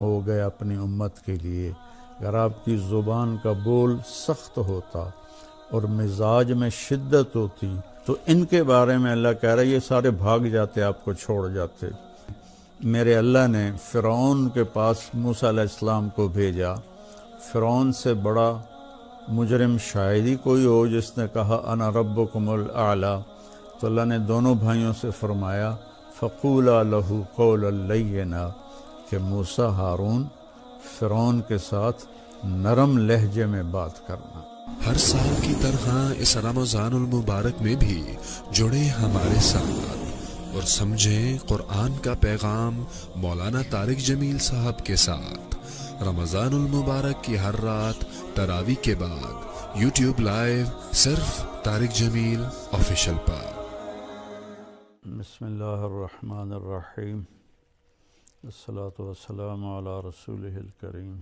ہو گئے اپنی امت کے لیے۔ اگر آپ کی زبان کا بول سخت ہوتا اور مزاج میں شدت ہوتی تو ان کے بارے میں اللہ کہہ رہا ہے یہ سارے بھاگ جاتے، آپ کو چھوڑ جاتے۔ میرے اللہ نے فرعون کے پاس موسیٰ علیہ السلام کو بھیجا۔ فرعون سے بڑا مجرم شاید ہی کوئی ہو جس نے کہا انا ربکم الاعلی۔ تو اللہ نے دونوں بھائیوں سے فرمایا فقولا لہ قولا لینا، کہ موسیٰ ہارون فرعون کے ساتھ نرم لہجے میں بات کرنا۔ ہر سال کی طرح اس رمضان المبارک میں بھی جڑے ہمارے ساتھ اور سمجھیں قرآن کا پیغام مولانا طارق جمیل صاحب کے ساتھ رمضان المبارک کی ہر رات تراویح کے بعد یوٹیوب لائیو صرف طارق جمیل آفیشل پر۔ بسم اللہ الرحمن الرحیم، الصلاۃ والسلام علی رسولہ الکریم،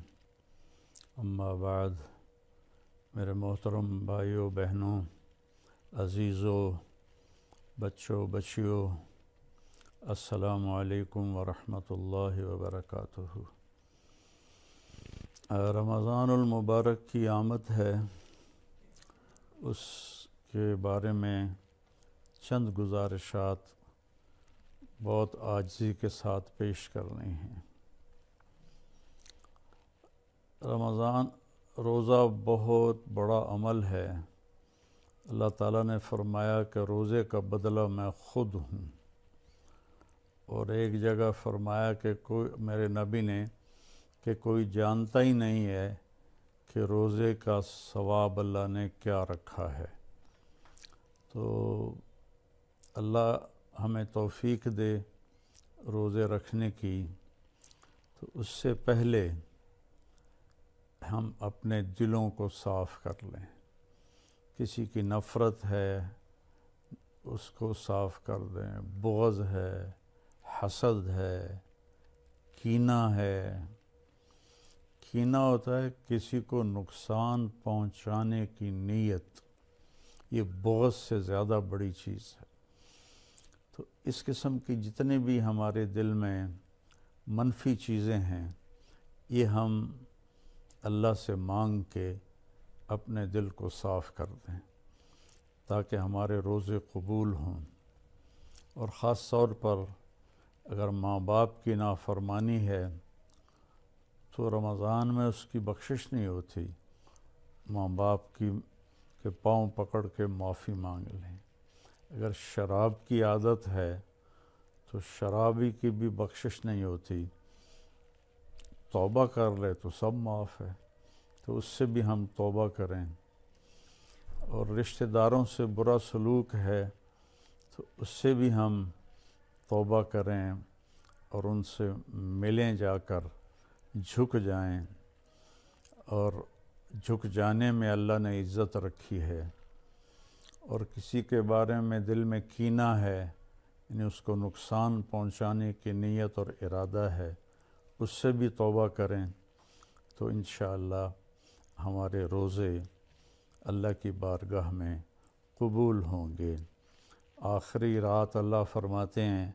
اما بعد۔ میرے محترم بھائیوں بہنوں، عزیزوں، بچوں بچیوں، السلام علیکم ورحمۃ اللہ وبرکاتہ۔ رمضان المبارک کی آمد ہے، اس کے بارے میں چند گزارشات بہت عاجزی کے ساتھ پیش کرنی ہیں۔ رمضان روزہ بہت بڑا عمل ہے۔ اللہ تعالیٰ نے فرمایا کہ روزے کا بدلہ میں خود ہوں، اور ایک جگہ فرمایا کہ میرے نبی نے کہ کوئی جانتا ہی نہیں ہے کہ روزے کا ثواب اللہ نے کیا رکھا ہے۔ تو اللہ ہمیں توفیق دے روزے رکھنے کی۔ تو اس سے پہلے ہم اپنے دلوں کو صاف کر لیں۔ کسی کی نفرت ہے اس کو صاف کر دیں، بغض ہے، حسد ہے، کینہ ہے۔ کینہ ہوتا ہے کسی کو نقصان پہنچانے کی نیت، یہ بغض سے زیادہ بڑی چیز ہے۔ تو اس قسم کی جتنے بھی ہمارے دل میں منفی چیزیں ہیں، یہ ہم اللہ سے مانگ کے اپنے دل کو صاف کر دیں تاکہ ہمارے روزے قبول ہوں۔ اور خاص طور پر اگر ماں باپ کی نافرمانی ہے تو رمضان میں اس کی بخشش نہیں ہوتی۔ ماں باپ کے پاؤں پکڑ کے معافی مانگ لیں۔ اگر شراب کی عادت ہے تو شرابی کی بھی بخشش نہیں ہوتی، توبہ کر لے تو سب معاف ہے، تو اس سے بھی ہم توبہ کریں۔ اور رشتہ داروں سے برا سلوک ہے تو اس سے بھی ہم توبہ کریں اور ان سے ملیں، جا کر جھک جائیں۔ اور جھک جانے میں اللہ نے عزت رکھی ہے۔ اور کسی کے بارے میں دل میں کینہ ہے، یعنی اس کو نقصان پہنچانے کی نیت اور ارادہ ہے، اس سے بھی توبہ کریں تو انشاءاللہ ہمارے روزے اللہ کی بارگاہ میں قبول ہوں گے۔ آخری رات اللہ فرماتے ہیں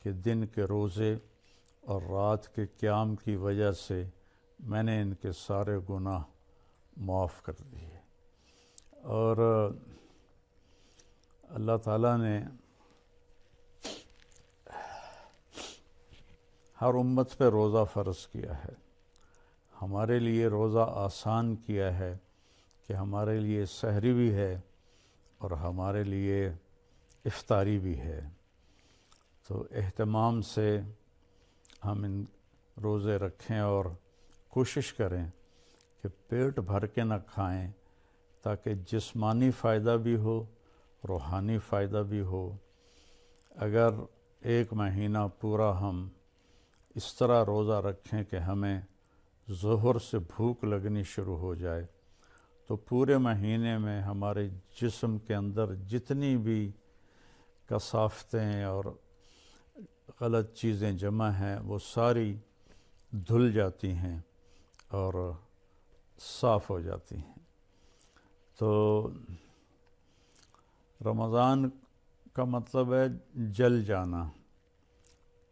کہ دن کے روزے اور رات کے قیام کی وجہ سے میں نے ان کے سارے گناہ معاف کر دیے۔ اور اللہ تعالیٰ نے ہر امت پہ روزہ فرض کیا ہے۔ ہمارے لیے روزہ آسان کیا ہے کہ ہمارے لیے سحری بھی ہے اور ہمارے لیے افطاری بھی ہے۔ تو اہتمام سے ہم ان روزے رکھیں اور کوشش کریں کہ پیٹ بھر کے نہ کھائیں تاکہ جسمانی فائدہ بھی ہو، روحانی فائدہ بھی ہو۔ اگر ایک مہینہ پورا ہم اس طرح روزہ رکھیں کہ ہمیں ظہر سے بھوک لگنی شروع ہو جائے تو پورے مہینے میں ہمارے جسم کے اندر جتنی بھی کثافتیں اور غلط چیزیں جمع ہیں وہ ساری دھل جاتی ہیں اور صاف ہو جاتی ہیں۔ تو رمضان کا مطلب ہے جل جانا۔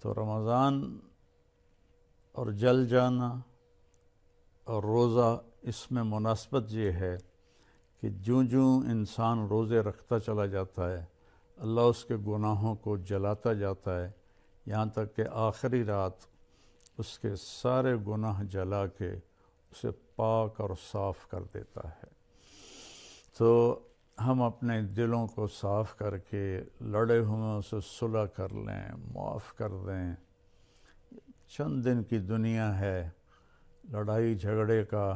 تو رمضان اور جل جانا اور روزہ، اس میں مناسبت یہ ہے کہ جوں انسان روزے رکھتا چلا جاتا ہے اللہ اس کے گناہوں کو جلاتا جاتا ہے، یہاں تک کہ آخری رات اس کے سارے گناہ جلا کے اسے پاک اور صاف کر دیتا ہے۔ تو ہم اپنے دلوں کو صاف کر کے لڑے ہوئے اسے صلح کر لیں، معاف کر دیں۔ چند دن کی دنیا ہے، لڑائی جھگڑے کا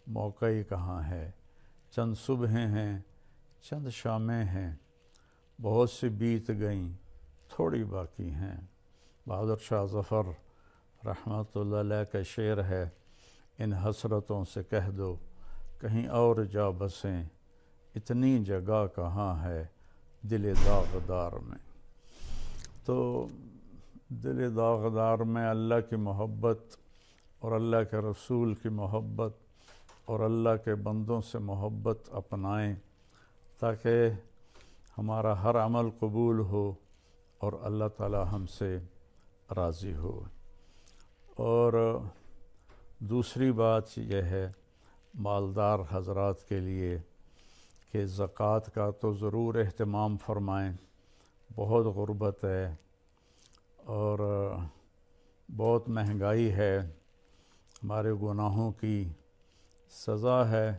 موقع ہی کہاں ہے، چند صبحیں ہیں، چند شامیں ہیں، بہت سی بیت گئیں، تھوڑی باقی ہیں۔ بہادر شاہ ظفر رحمۃ اللہ علیہ کا شعر ہے، ان حسرتوں سے کہہ دو کہیں اور جا بسیں، اتنی جگہ کہاں ہے دل داغدار میں۔ تو دل داغدار میں اللہ کی محبت اور اللہ کے رسول کی محبت اور اللہ کے بندوں سے محبت اپنائیں تاکہ ہمارا ہر عمل قبول ہو اور اللہ تعالی ہم سے راضی ہو۔ اور دوسری بات یہ ہے مالدار حضرات کے لیے کہ زکوٰۃ کا تو ضرور اہتمام فرمائیں، بہت غربت ہے اور بہت مہنگائی ہے، ہمارے گناہوں کی سزا ہے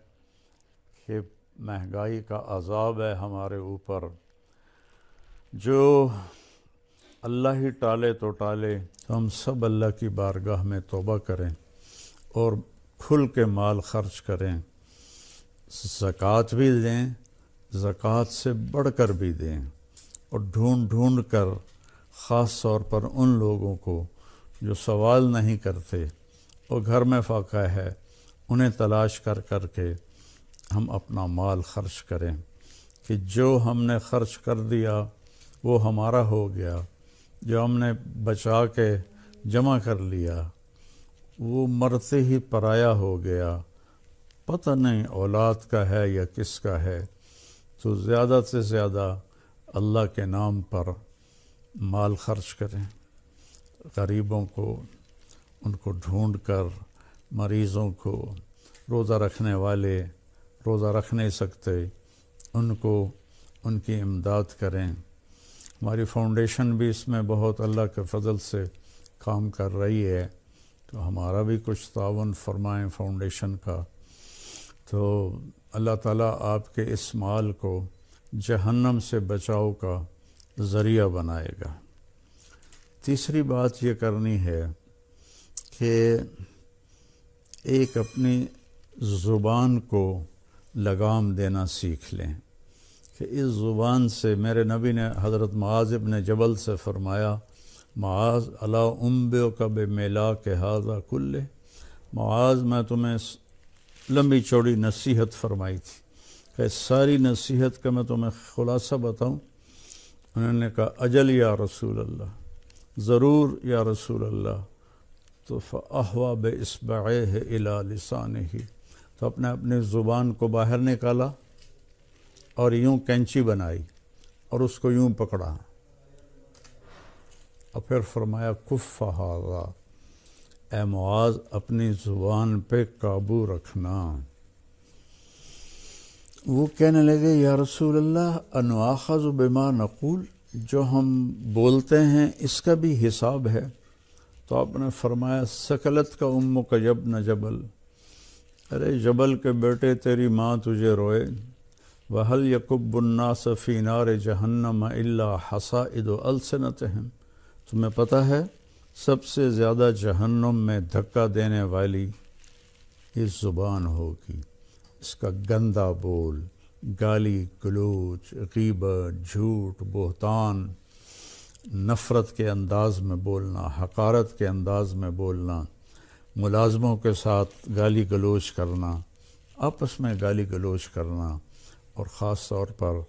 کہ مہنگائی کا عذاب ہے ہمارے اوپر۔ جو اللہ ہی ٹالے تو ٹالے، تو ہم سب اللہ کی بارگاہ میں توبہ کریں اور کھل کے مال خرچ کریں، زکوٰۃ بھی دیں، زکوٰۃ سے بڑھ کر بھی دیں، اور ڈھونڈ کر خاص طور پر ان لوگوں کو جو سوال نہیں کرتے اور گھر میں فاقہ ہے، انہیں تلاش کر کے ہم اپنا مال خرچ کریں کہ جو ہم نے خرچ کر دیا وہ ہمارا ہو گیا، جو ہم نے بچا کے جمع کر لیا وہ مرتے ہی پرایا ہو گیا، پتہ نہیں اولاد کا ہے یا کس کا ہے۔ تو زیادہ سے زیادہ اللہ کے نام پر مال خرچ کریں، غریبوں کو ان کو ڈھونڈ کر، مریضوں کو، روزہ رکھنے والے روزہ رکھ نہیں سکتے ان کو ان کی امداد کریں۔ ہماری فاؤنڈیشن بھی اس میں بہت اللہ کے فضل سے کام کر رہی ہے، تو ہمارا بھی کچھ تعاون فرمائیں فاؤنڈیشن کا، تو اللہ تعالیٰ آپ کے اس مال کو جہنم سے بچاؤ کا ذریعہ بنائے گا۔ تیسری بات یہ کرنی ہے کہ ایک اپنی زبان کو لگام دینا سیکھ لیں کہ اس زبان سے، میرے نبی نے حضرت معاذ ابن جبل سے فرمایا، معاذ الا انبئک بملاک ھذا کلہ، معاذ میں تمہیں لمبی چوڑی نصیحت فرمائی تھی کہ ساری نصیحت کا میں تمہیں خلاصہ بتاؤں؟ انہوں نے کہا اجل یا رسول اللہ، ضرور یا رسول اللہ۔ تو فأحوى بإصبعيه إلى لسانه، تو اپنے زبان کو باہر نکالا اور یوں کینچی بنائی اور اس کو یوں پکڑا، اور پھر فرمایا کف ھذا، اے معاذ اپنی زبان پہ قابو رکھنا۔ وہ کہنے لگے یا رسول اللہ انؤاخذ بما نقول، جو ہم بولتے ہیں اس کا بھی حساب ہے؟ تو آپ نے فرمایا سکلت کا امک یبن جبل، ارے جبل کے بیٹے تیری ماں تجھے روئے۔ وَهَلْ يَكُبُّ النَّاسَ فِي نَارِ جَهَنَّمَ إِلَّا حَصَائِدُ أَلْسِنَتِهِمْ، تمہیں پتہ ہے سب سے زیادہ جہنم میں دھکا دینے والی یہ زبان ہوگی، اس کا گندا بول، گالی گلوچ، غیبت، جھوٹ، بہتان، نفرت کے انداز میں بولنا، حقارت کے انداز میں بولنا، ملازموں کے ساتھ گالی گلوچ کرنا، آپس میں گالی گلوچ کرنا، اور خاص طور پر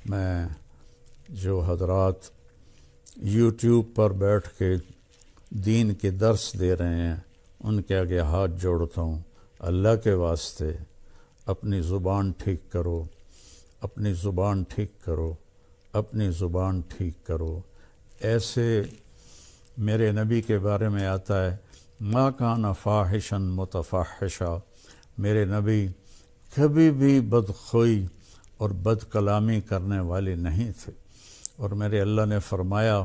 میں جو حضرات یوٹیوب پر بیٹھ کے دین کے درس دے رہے ہیں ان کے آگے ہاتھ جوڑتا ہوں، اللہ کے واسطے اپنی زبان ٹھیک کرو، اپنی زبان ٹھیک کرو، اپنی زبان ٹھیک کرو۔ ایسے میرے نبی کے بارے میں آتا ہے ما کان فاحشا متفحشا، میرے نبی کبھی بھی بدخوئی اور بد کلامی کرنے والے نہیں تھے۔ اور میرے اللہ نے فرمایا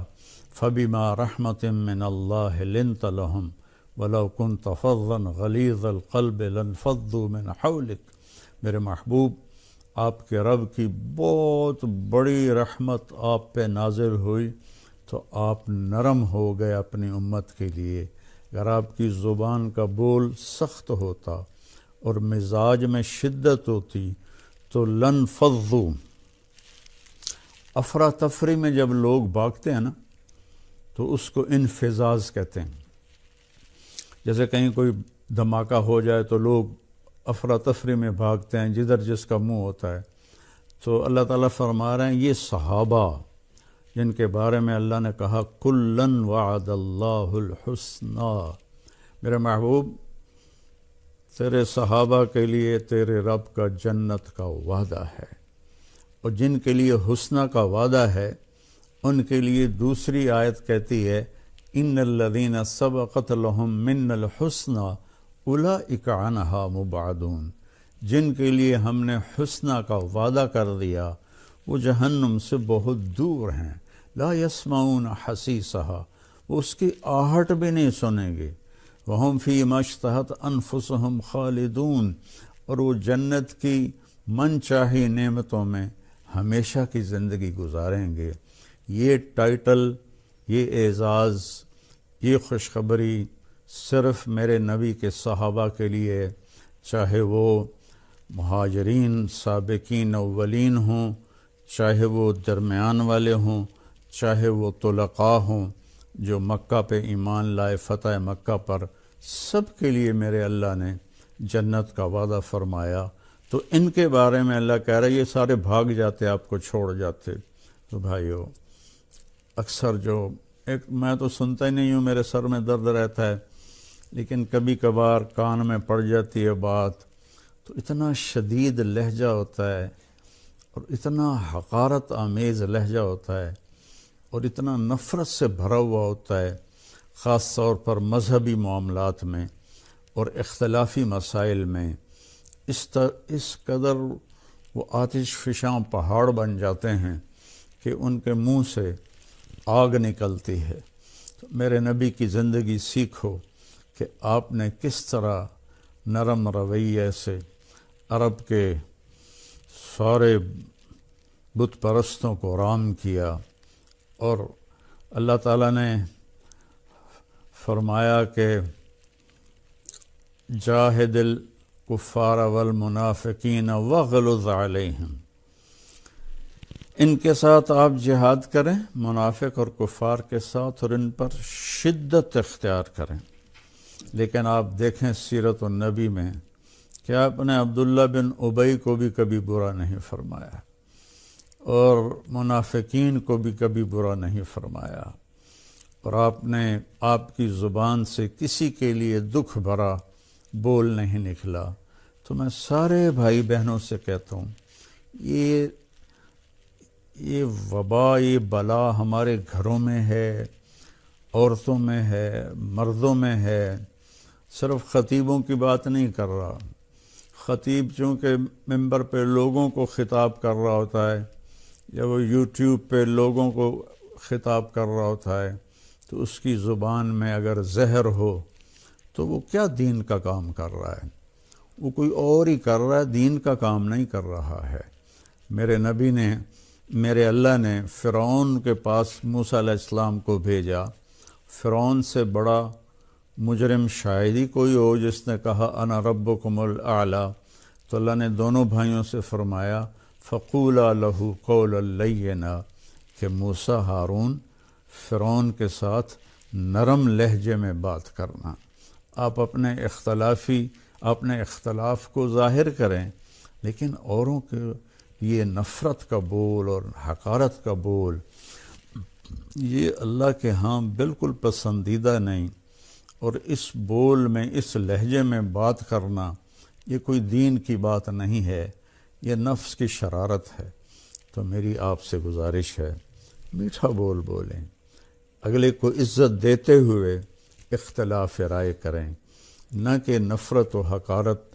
فَبِمَا رَحْمَةٍ مِّنَ اللَّهِ لِنْتَ لَهُمْ وَلَوْ كُنْتَ فَظًّا غَلِيظَ الْقَلْبِ لَانفَضُّوا مِنْ حَوْلِكَ، میرے محبوب آپ کے رب کی بہت بڑی رحمت آپ پہ نازل ہوئی تو آپ نرم ہو گئے اپنی امت کے لیے۔ اگر آپ کی زبان کا بول سخت ہوتا اور مزاج میں شدت ہوتی تو لنفضوا، افراتفری میں جب لوگ بھاگتے ہیں نا تو اس کو انفزاز کہتے ہیں۔ جیسے کہیں کوئی دھماکہ ہو جائے تو لوگ افراتفری میں بھاگتے ہیں جدھر جس کا منہ ہوتا ہے۔ تو اللہ تعالیٰ فرما رہے ہیں یہ صحابہ جن کے بارے میں اللہ نے کہا کُلًّا وعد اللہ الحسنی، میرے محبوب تیرے صحابہ کے لیے تیرے رب کا جنت کا وعدہ ہے، اور جن کے لیے حسنہ کا وعدہ ہے ان کے لیے دوسری آیت کہتی ہے ان الذین سبقت لہم من الحسنی اولئک عنہا مبعدون، جن کے لیے ہم نے حسنہ کا وعدہ کر دیا وہ جہنم سے بہت دور ہیں، لا یسمعون حسیسہا، وہ اس کی آہٹ بھی نہیں سنیں گے، وہم فی ما اشتہت انفسہم خالدون، اور وہ جنت کی من چاہی نعمتوں میں ہمیشہ کی زندگی گزاریں گے۔ یہ ٹائٹل، یہ اعزاز، یہ خوشخبری صرف میرے نبی کے صحابہ کے لیے، چاہے وہ مہاجرین سابقین اولین ہوں، چاہے وہ درمیان والے ہوں، چاہے وہ طلقاء ہوں جو مکہ پہ ایمان لائے فتح مکہ پر، سب کے لیے میرے اللہ نے جنت کا وعدہ فرمایا۔ تو ان کے بارے میں اللہ کہہ رہا ہے یہ سارے بھاگ جاتے آپ کو چھوڑ جاتے۔ تو بھائیو اکثر جو میں تو سنتا ہی نہیں ہوں، میرے سر میں درد رہتا ہے، لیکن کبھی کبھار کان میں پڑ جاتی ہے بات تو اتنا شدید لہجہ ہوتا ہے اور اتنا حقارت آمیز لہجہ ہوتا ہے اور اتنا نفرت سے بھرا ہوا ہوتا ہے، خاص طور پر مذہبی معاملات میں اور اختلافی مسائل میں اس قدر وہ آتش فشاں پہاڑ بن جاتے ہیں کہ ان کے منہ سے آگ نکلتی ہے۔ تو میرے نبی کی زندگی سیکھو کہ آپ نے کس طرح نرم رویے سے عرب کے سارے بت پرستوں کو رام کیا، اور اللہ تعالیٰ نے فرمایا کہ جاہد الکفار والمنافقین واغلظ علیہم، ان کے ساتھ آپ جہاد کریں، منافق اور کفار کے ساتھ، اور ان پر شدت اختیار کریں۔ لیکن آپ دیکھیں سیرت النبی میں کہ آپ نے عبداللہ بن ابی کو بھی کبھی برا نہیں فرمایا اور منافقین کو بھی کبھی برا نہیں فرمایا، اور آپ کی زبان سے کسی کے لیے دکھ بھرا بول نہیں نکلا۔ تو میں سارے بھائی بہنوں سے کہتا ہوں یہ وبا، یہ بلا ہمارے گھروں میں ہے، عورتوں میں ہے، مردوں میں ہے۔ صرف خطیبوں کی بات نہیں کر رہا، خطیب چونکہ ممبر پہ لوگوں کو خطاب کر رہا ہوتا ہے یا وہ یوٹیوب پہ لوگوں کو خطاب کر رہا ہوتا ہے، تو اس کی زبان میں اگر زہر ہو تو وہ کیا دین کا کام کر رہا ہے؟ وہ کوئی اور ہی کر رہا ہے، دین کا کام نہیں کر رہا ہے۔ میرے اللہ نے فرعون کے پاس موسیٰ علیہ السلام کو بھیجا۔ فرعون سے بڑا مجرم شاید ہی کوئی ہو جس نے کہا انا ربکم الاعلی۔ تو اللہ نے دونوں بھائیوں سے فرمایا فقولا لہ قولا لینا، کہ موسیٰ ہارون فرعون کے ساتھ نرم لہجے میں بات کرنا۔ آپ اپنے اختلاف کو ظاہر کریں، لیکن اوروں کے یہ نفرت کا بول اور حقارت کا بول یہ اللہ کے ہاں بالکل پسندیدہ نہیں، اور اس بول میں، اس لہجے میں بات کرنا یہ کوئی دین کی بات نہیں ہے، یہ نفس کی شرارت ہے۔ تو میری آپ سے گزارش ہے میٹھا بول بولیں، اگلے کو عزت دیتے ہوئے اختلاف رائے کریں، نہ کہ نفرت و حقارت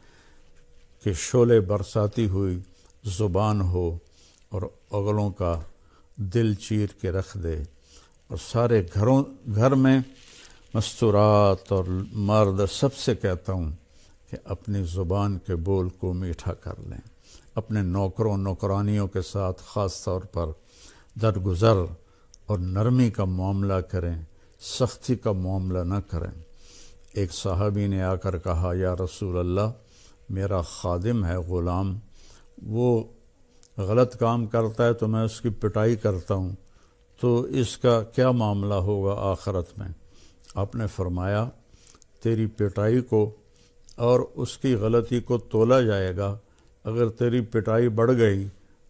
کے شعلے برساتی ہوئی زبان ہو اور اگلوں کا دل چیر کے رکھ دے، اور سارے گھر میں مستورات اور مرد سب سے کہتا ہوں کہ اپنی زبان کے بول کو میٹھا کر لیں، اپنے نوکروں نوکرانیوں کے ساتھ خاص طور پر درگزر اور نرمی کا معاملہ کریں، سختی کا معاملہ نہ کریں۔ ایک صحابی نے آ کر کہا، یا رسول اللہ، میرا خادم ہے، غلام، وہ غلط کام کرتا ہے تو میں اس کی پٹائی کرتا ہوں، تو اس کا کیا معاملہ ہوگا آخرت میں؟ آپ نے فرمایا، تیری پٹائی کو اور اس کی غلطی کو تولا جائے گا، اگر تیری پٹائی بڑھ گئی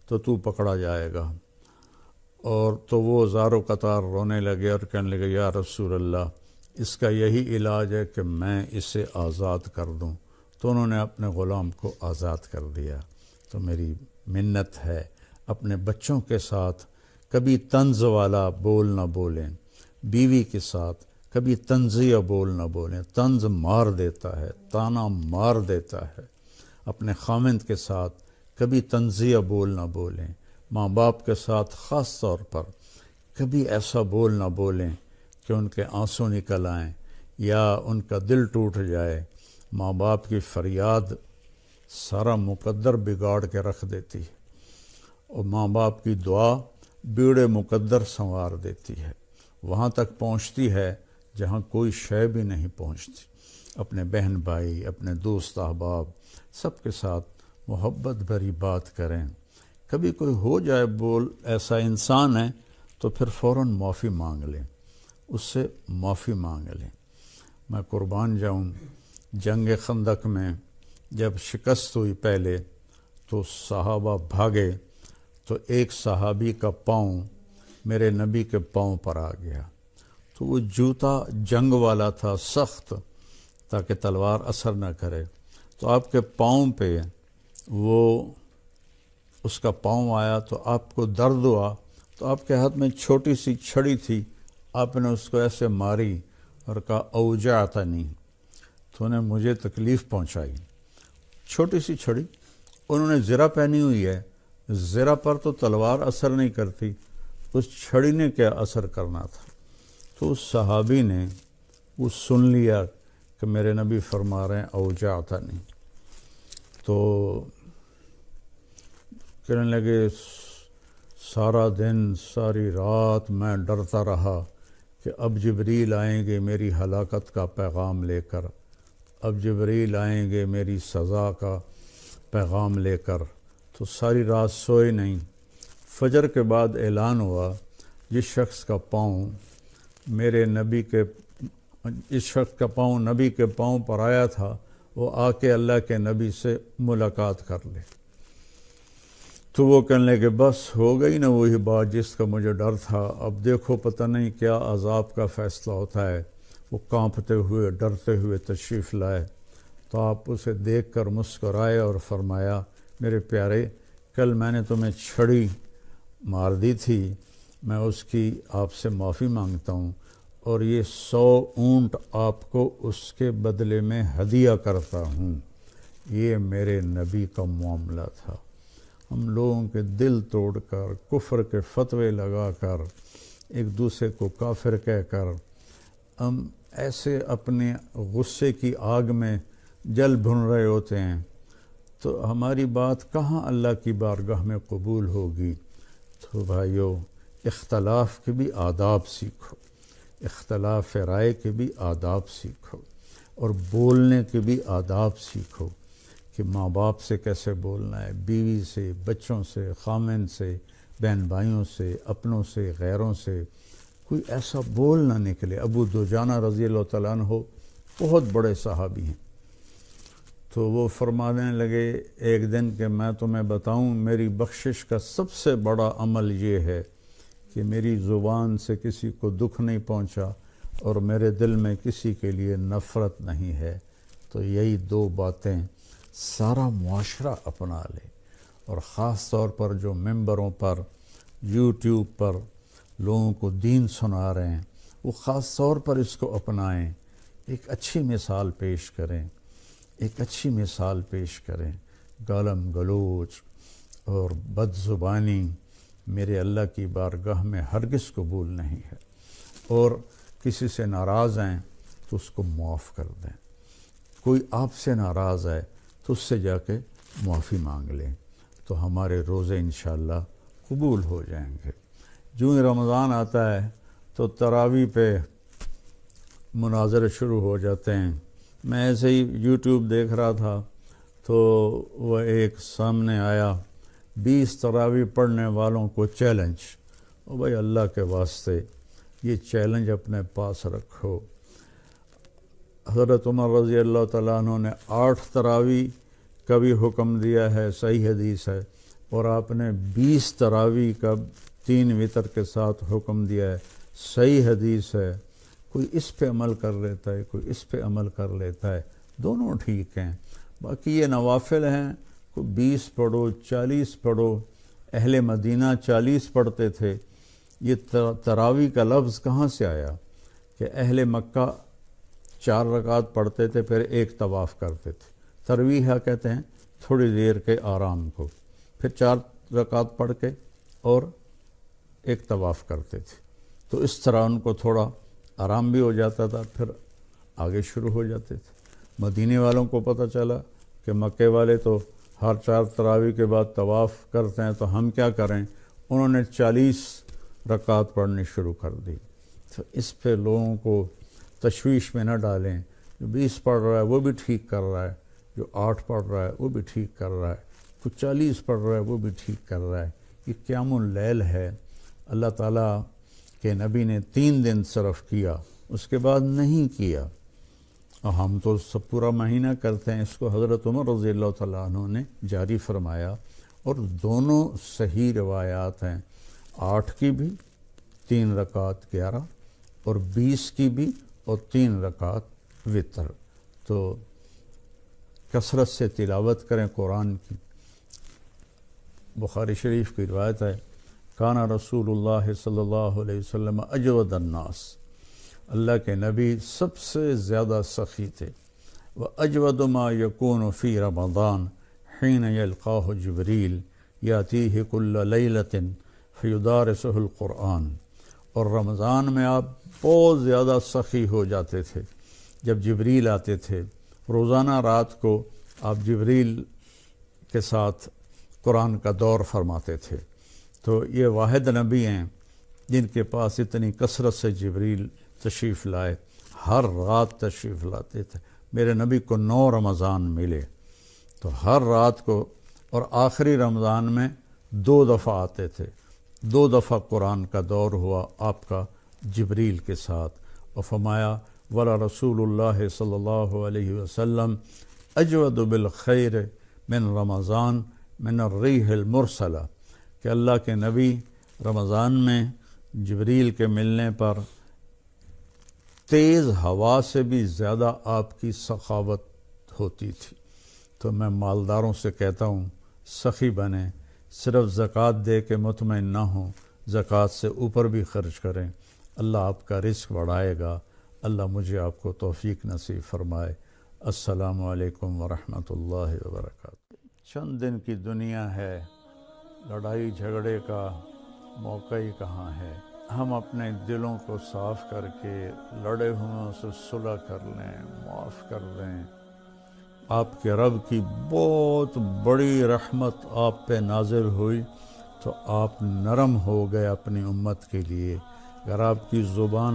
تو تو پکڑا جائے گا۔ اور تو وہ زار و قطار رونے لگے اور کہنے لگے، یا رسول اللہ، اس کا یہی علاج ہے کہ میں اسے آزاد کر دوں۔ تو انہوں نے اپنے غلام کو آزاد کر دیا۔ تو میری منت ہے، اپنے بچوں کے ساتھ کبھی طنز والا بول نہ بولیں، بیوی کے ساتھ کبھی طنزیہ بول نہ بولیں، طنز مار دیتا ہے، تانا مار دیتا ہے۔ اپنے خاوند کے ساتھ کبھی طنزیہ بول نہ بولیں، ماں باپ کے ساتھ خاص طور پر کبھی ایسا بول نہ بولیں کہ ان کے آنسو نکل آئیں یا ان کا دل ٹوٹ جائے۔ ماں باپ کی فریاد سارا مقدر بگاڑ کے رکھ دیتی ہے، اور ماں باپ کی دعا بیڑے مقدر سنوار دیتی ہے، وہاں تک پہنچتی ہے جہاں کوئی شے بھی نہیں پہنچتی۔ اپنے بہن بھائی، اپنے دوست احباب سب کے ساتھ محبت بھری بات کریں۔ کبھی کوئی ہو جائے بول ایسا انسان ہے تو پھر فوراً معافی مانگ لیں، اس سے معافی مانگ لیں۔ میں قربان جاؤں، جنگ خندق میں جب شکست ہوئی پہلے تو صحابہ بھاگے، تو ایک صحابی کا پاؤں میرے نبی کے پاؤں پر آ گیا، تو وہ جوتا جنگ والا تھا، سخت، تاکہ تلوار اثر نہ کرے، تو آپ کے پاؤں پہ وہ اس کا پاؤں آیا تو آپ کو درد ہوا، تو آپ کے ہاتھ میں چھوٹی سی چھڑی تھی، آپ نے اس کو ایسے ماری اور کہا اوجعتنی، تو انہیں مجھے تکلیف پہنچائی۔ چھوٹی سی چھڑی، انہوں نے زرہ پہنی ہوئی ہے، زرہ پر تو تلوار اثر نہیں کرتی، اس چھڑی نے کیا اثر کرنا تھا؟ تو اس صحابی نے وہ سن لیا کہ میرے نبی فرما رہے ہیں اوجعتنی، تو کہنے لگے سارا دن ساری رات میں ڈرتا رہا کہ اب جبریل آئیں گے میری ہلاکت کا پیغام لے کر، اب جبریل آئیں گے میری سزا کا پیغام لے کر، تو ساری رات سوئے نہیں۔ فجر کے بعد اعلان ہوا، جس شخص کا پاؤں میرے نبی کے اس شخص کا پاؤں نبی کے پاؤں پر آیا تھا، وہ آ کے اللہ کے نبی سے ملاقات کر لے۔ تو وہ کہنے لگے بس ہو گئی نا وہی بات جس کا مجھے ڈر تھا، اب دیکھو پتہ نہیں کیا عذاب کا فیصلہ ہوتا ہے۔ وہ کانپتے ہوئے ڈرتے ہوئے تشریف لائے، تو آپ اسے دیکھ کر مسکرائے اور فرمایا، میرے پیارے، کل میں نے تمہیں چھڑی مار دی تھی، میں اس کی آپ سے معافی مانگتا ہوں، اور یہ 100 اونٹ آپ کو اس کے بدلے میں ہدیہ کرتا ہوں۔ یہ میرے نبی کا معاملہ تھا۔ ہم لوگوں کے دل توڑ کر، کفر کے فتوے لگا کر، ایک دوسرے کو کافر کہہ کر، ہم ایسے اپنے غصے کی آگ میں جل بھن رہے ہوتے ہیں، تو ہماری بات کہاں اللہ کی بارگاہ میں قبول ہوگی؟ تو بھائیو، اختلاف کے بھی آداب سیکھو، اختلاف رائے کے بھی آداب سیکھو، اور بولنے کے بھی آداب سیکھو کہ ماں باپ سے کیسے بولنا ہے، بیوی سے، بچوں سے، خامن سے، بہن بھائیوں سے، اپنوں سے، غیروں سے، کوئی ایسا بول نہ نکلے۔ ابو دجانہ رضی اللہ تعالیٰ عنہ بہت بڑے صحابی ہیں، تو وہ فرمانے لگے ایک دن کہ میں تمہیں بتاؤں، میری بخشش کا سب سے بڑا عمل یہ ہے کہ میری زبان سے کسی کو دکھ نہیں پہنچا اور میرے دل میں کسی کے لیے نفرت نہیں ہے۔ تو یہی 2 باتیں سارا معاشرہ اپنا لے، اور خاص طور پر جو ممبروں پر، یوٹیوب پر لوگوں کو دین سنا رہے ہیں، وہ خاص طور پر اس کو اپنائیں ایک اچھی مثال پیش کریں، ایک اچھی مثال پیش کریں۔ گالم گلوچ اور بد زبانی میرے اللہ کی بارگاہ میں ہرگز قبول نہیں ہے، اور کسی سے ناراض ہیں تو اس کو معاف کر دیں۔ کوئی آپ سے ناراض ہے تو اس سے جا کے معافی مانگ لیں، تو ہمارے روزے انشاءاللہ قبول ہو جائیں گے۔ جو ہی رمضان آتا ہے تو تراویح پہ مناظرے شروع ہو جاتے ہیں۔ میں ایسے ہی یوٹیوب دیکھ رہا تھا تو وہ ایک سامنے آیا، 20 تراویح پڑھنے والوں کو چیلنج۔ او بھائی اللہ کے واسطے یہ چیلنج اپنے پاس رکھو۔ حضرت عمر رضی اللہ تعالیٰ عنہ نے 8 تراویح کا بھی حکم دیا ہے، صحیح حدیث ہے، اور آپ نے 20 تراویح کا 3 وتر کے ساتھ حکم دیا ہے، صحیح حدیث ہے۔ کوئی اس پہ عمل کر لیتا ہے، کوئی اس پہ عمل کر لیتا ہے، دونوں ٹھیک ہیں۔ باقی یہ نوافل ہیں، کوئی 20 پڑھو، 40 پڑھو۔ اہل مدینہ 40 پڑھتے تھے۔ یہ تراویح کا لفظ کہاں سے آیا کہ اہل مکہ 4 رکعت پڑھتے تھے پھر ایک طواف کرتے تھے۔ ترویح کہتے ہیں تھوڑی دیر کے آرام کو، پھر 4 رکعت پڑھ کے اور ایک طواف کرتے تھے، تو اس طرح ان کو تھوڑا آرام بھی ہو جاتا تھا، پھر آگے شروع ہو جاتے تھے۔ مدینے والوں کو پتہ چلا کہ مکے والے تو ہر 4 تراویح کے بعد طواف کرتے ہیں، تو ہم کیا کریں؟ انہوں نے 40 رکعت پڑھنی شروع کر دی۔ تو اس پہ لوگوں کو تشویش میں نہ ڈالیں۔ جو 20 پڑھ رہا ہے وہ بھی ٹھیک کر رہا ہے، جو 8 پڑھ رہا ہے وہ بھی ٹھیک کر رہا ہے، کوئی 40 پڑھ رہا ہے وہ بھی ٹھیک کر رہا ہے۔ یہ قیام اللیل ہے۔ اللہ تعالیٰ کے نبی نے 3 دن صرف کیا، اس کے بعد نہیں کیا، اور ہم تو سب پورا مہینہ کرتے ہیں۔ اس کو حضرت عمر رضی اللہ تعالیٰ عنہ نے جاری فرمایا، اور دونوں صحیح روایات ہیں، 8 کی بھی 3 رکعت 11، اور 20 کی بھی اور 3 رکعت وتر۔ تو کثرت سے تلاوت کریں قرآن کی۔ بخاری شریف کی روایت ہے، کانا رسول اللہ صلی اللہ علیہ وسلم اجود الناس، اللہ کے نبی سب سے زیادہ سخی تھے۔ وَأَجْوَدُ مَا يَكُونُ فِي رَمَضَانَ حِينَ يَلْقَاهُ جِبْرِيلُ يَأْتِيهِ كُلَّ لَيْلَةٍ فَيُدَارِسُهُ الْقُرْآنَ، اور رمضان میں آپ بہت زیادہ سخی ہو جاتے تھے جب جبریل آتے تھے۔ روزانہ رات کو آپ جبریل کے ساتھ قرآن کا دور فرماتے تھے۔ تو یہ واحد نبی ہیں جن کے پاس اتنی کثرت سے جبریل تشریف لائے، ہر رات تشریف لاتے تھے۔ میرے نبی کو 9 رمضان ملے، تو ہر رات کو، اور آخری رمضان میں 2 دفعہ آتے تھے۔ 2 دفعہ قرآن کا دور ہوا آپ کا جبریل کے ساتھ، اور فرمایا ولا رسول اللہ صلی اللہ علیہ وسلم اجود بالخیر من رمضان من الریح المرسلہ، کہ اللہ کے نبی رمضان میں جبریل کے ملنے پر تیز ہوا سے بھی زیادہ آپ کی سخاوت ہوتی تھی۔ تو میں مالداروں سے کہتا ہوں سخی بنیں، صرف زکوٰۃ دے کے مطمئن نہ ہوں، زکوٰۃ سے اوپر بھی خرچ کریں، اللہ آپ کا رزق بڑھائے گا۔ اللہ مجھے آپ کو توفیق نصیب فرمائے۔ السلام علیکم ورحمۃ اللہ وبرکاتہ۔ چند دن کی دنیا ہے، لڑائی جھگڑے کا موقع ہی کہاں ہے۔ ہم اپنے دلوں کو صاف کر کے لڑے ہوئوں سے صلح کر لیں، معاف کر دیں۔ آپ کے رب کی بہت بڑی رحمت آپ پہ نازل ہوئی تو آپ نرم ہو گئے اپنی امت کے لیے۔ اگر آپ کی زبان